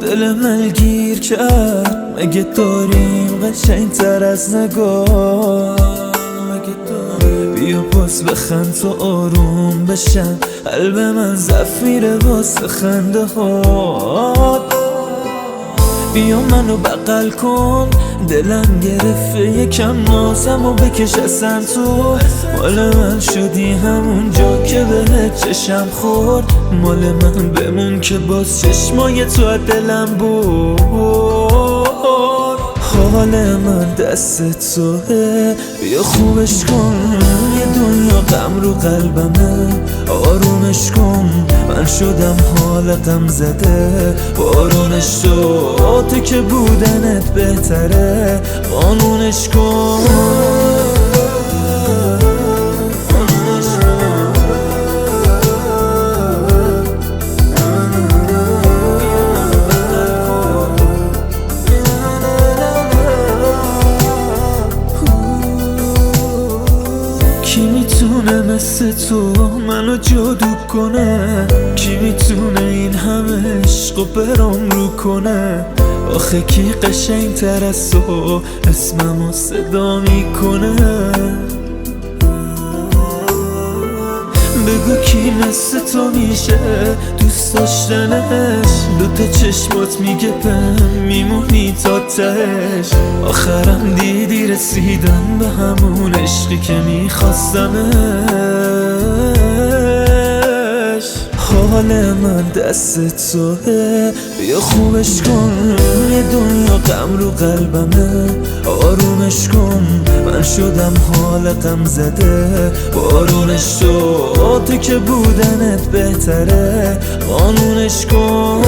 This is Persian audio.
دل من گیر کرد. مگه داریم قشنگ تر از نگاه؟ بیا پس بخند تا آروم بشم. قلب من زفیره واسه خنده هات. بیا منو بغل کن، دلم گرفته یکم نازم و بکش اصلا تو. مال من شدی همونجا که بهت چشم خورد. مال من بمون که باز چشمای تو از دلم بود. حال من دست توه، بیا خوبش کن. یه دنیا غم رو قلبمه، آرومش کن. من شدم حال غم زده، بارونش تو که بودنت بهتره. قانونش کن. کی میتونه مثل تو منو جادو کنه؟ کی میتونه این همه عشق و برام رو کنه؟ آخه کی قشنگ تر از تو اسممو صدا میکنه؟ بگو کی مثل تو میشه دوست داشتنش؟ دوتا چشمات میگه میمونی تا تهش. آخرم دیدی رسیدم به همون عشقی که میخواستمش. حال من دست توه، بیا خوبش کن. یه دنیا غم رو قلبمه، آرومش کن. من شدم حال غم زده، بارونش تو که بودنت بهتره. قانونش کن.